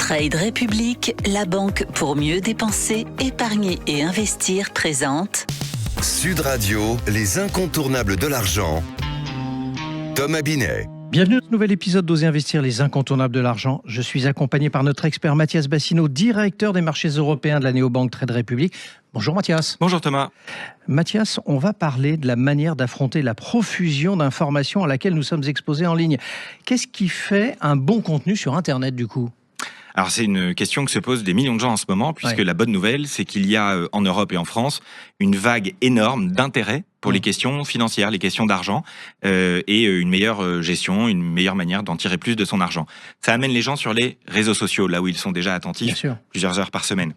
Trade République, la banque pour mieux dépenser, épargner et investir présente Sud Radio, les incontournables de l'argent. Thomas Binet. Bienvenue dans ce nouvel épisode d'Oser investir, les incontournables de l'argent. Je suis accompagné par notre expert Mathias Bassino, directeur des marchés européens de la néobanque Trade République. Bonjour Mathias. Bonjour Thomas. Mathias, on va parler de la manière d'affronter la profusion d'informations à laquelle nous sommes exposés en ligne. Qu'est-ce qui fait un bon contenu sur Internet du coup ? Alors c'est une question que se posent des millions de gens en ce moment, puisque la bonne nouvelle, c'est qu'il y a en Europe et en France une vague énorme d'intérêt pour les questions financières, les questions d'argent, et une meilleure gestion, une meilleure manière d'en tirer plus de son argent. Ça amène les gens sur les réseaux sociaux, là où ils sont déjà attentifs, plusieurs heures par semaine.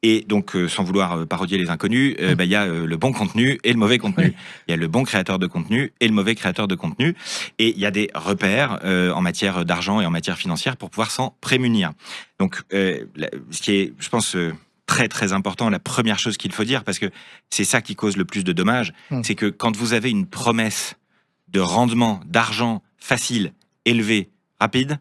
Et donc, sans vouloir parodier les inconnus, il y a le bon contenu et le mauvais contenu. Il y a le bon créateur de contenu et le mauvais créateur de contenu. Et il y a des repères en matière d'argent et en matière financière pour pouvoir s'en prémunir. Donc, ce qui est, je pense, très très important, la première chose qu'il faut dire, parce que c'est ça qui cause le plus de dommages, c'est que quand vous avez une promesse de rendement, d'argent facile, élevé, rapide,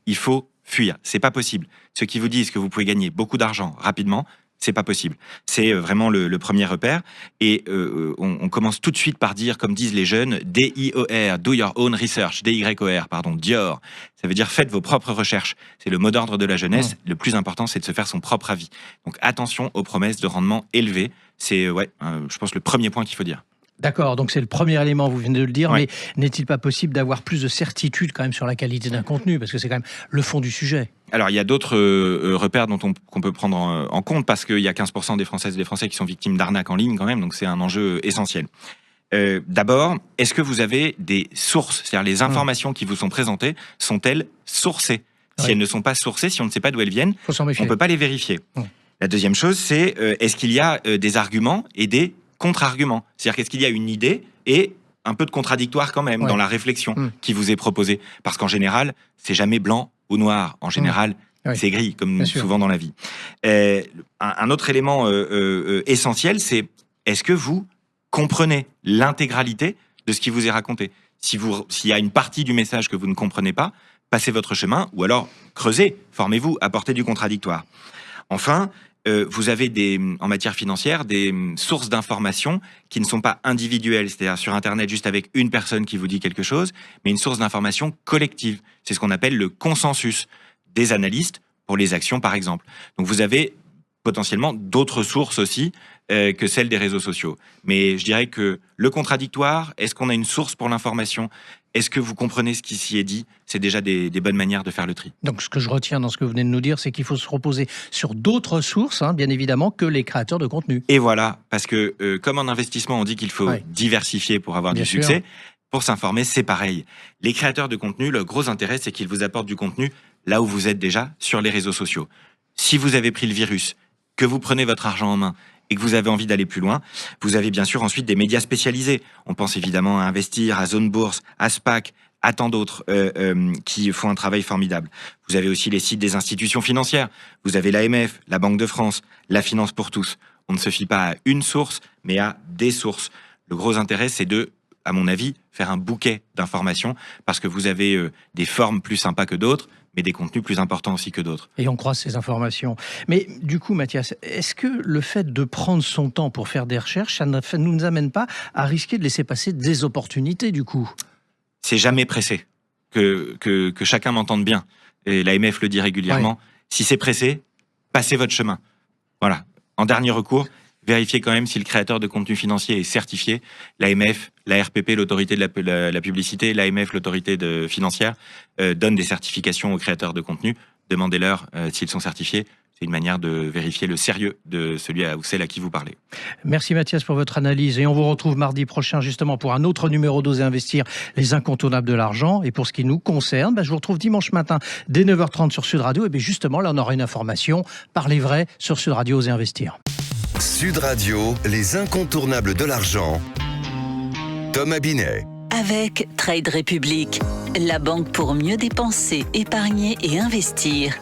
il faut fuir. C'est pas possible. Ceux qui vous disent que vous pouvez gagner beaucoup d'argent rapidement, c'est pas possible. C'est vraiment le premier repère. Et on commence tout de suite par dire, comme disent les jeunes, D-I-O-R, do your own research, D-Y-O-R, pardon, Dior. Ça veut dire faites vos propres recherches. C'est le mot d'ordre de la jeunesse. Le plus important, c'est de se faire son propre avis. Donc attention aux promesses de rendement élevés. C'est, je pense, le premier point qu'il faut dire. D'accord, donc c'est le premier élément, vous venez de le dire, mais n'est-il pas possible d'avoir plus de certitude quand même sur la qualité d'un contenu, parce que c'est quand même le fond du sujet. Alors il y a d'autres repères qu'on peut prendre en compte, parce qu'il y a 15% des Françaises et des Français qui sont victimes d'arnaques en ligne quand même, donc c'est un enjeu essentiel. D'abord, est-ce que vous avez des sources, c'est-à-dire les informations qui vous sont présentées, sont-elles sourcées ? Si elles ne sont pas sourcées, si on ne sait pas d'où elles viennent, on ne peut pas les vérifier. La deuxième chose, c'est est-ce qu'il y a des arguments et des contre-arguments. C'est-à-dire qu'est-ce qu'il y a une idée et un peu de contradictoire quand même dans la réflexion qui vous est proposée. Parce qu'en général, c'est jamais blanc ou noir. En général, c'est gris, comme souvent dans la vie. Un autre élément essentiel, c'est est-ce que vous comprenez l'intégralité de ce qui vous est raconté ? S'il y a une partie du message que vous ne comprenez pas, passez votre chemin ou alors creusez, formez-vous, apportez du contradictoire. Enfin, vous avez en matière financière des sources d'informations qui ne sont pas individuelles, c'est-à-dire sur Internet juste avec une personne qui vous dit quelque chose, mais une source d'information collective. C'est ce qu'on appelle le consensus des analystes pour les actions, par exemple. Donc vous avez potentiellement d'autres sources aussi que celles des réseaux sociaux. Mais je dirais que le contradictoire, est-ce qu'on a une source pour l'information ? Est-ce que vous comprenez ce qui s'y est dit ? C'est déjà des bonnes manières de faire le tri. Donc ce que je retiens dans ce que vous venez de nous dire, c'est qu'il faut se reposer sur d'autres sources, bien évidemment, que les créateurs de contenu. Et voilà, parce que comme en investissement, on dit qu'il faut diversifier pour avoir du succès. Pour s'informer, c'est pareil. Les créateurs de contenu, le gros intérêt, c'est qu'ils vous apportent du contenu là où vous êtes déjà, sur les réseaux sociaux. Si vous avez pris le virus, que vous prenez votre argent en main et que vous avez envie d'aller plus loin, vous avez bien sûr ensuite des médias spécialisés. On pense évidemment à Investir, à Zone Bourse, à SPAC, à tant d'autres qui font un travail formidable. Vous avez aussi les sites des institutions financières. Vous avez l'AMF, la Banque de France, la Finance pour tous. On ne se fie pas à une source, mais à des sources. Le gros intérêt, c'est de, à mon avis, faire un bouquet d'informations, parce que vous avez des formes plus sympas que d'autres, mais des contenus plus importants aussi que d'autres. Et on croise ces informations. Mais du coup, Mathias, est-ce que le fait de prendre son temps pour faire des recherches, ça ne nous amène pas à risquer de laisser passer des opportunités, du coup ? C'est jamais pressé. Que chacun m'entende bien. Et l'AMF le dit régulièrement. Si c'est pressé, passez votre chemin. Voilà. En dernier recours, vérifiez quand même si le créateur de contenu financier est certifié. L'AMF, la RPP, l'autorité de la publicité, l'AMF, l'autorité financière, donnent des certifications aux créateurs de contenu. Demandez-leur s'ils sont certifiés. C'est une manière de vérifier le sérieux de celui ou celle à qui vous parlez. Merci Mathias pour votre analyse. Et on vous retrouve mardi prochain justement pour un autre numéro d'Oser investir, les incontournables de l'argent. Et pour ce qui nous concerne, je vous retrouve dimanche matin dès 9h30 sur Sud Radio. Et bien justement, là on aura une information. Parlez vrai sur Sud Radio, Oser investir. Sud Radio, les incontournables de l'argent. Thomas Binet. Avec Trade République, la banque pour mieux dépenser, épargner et investir.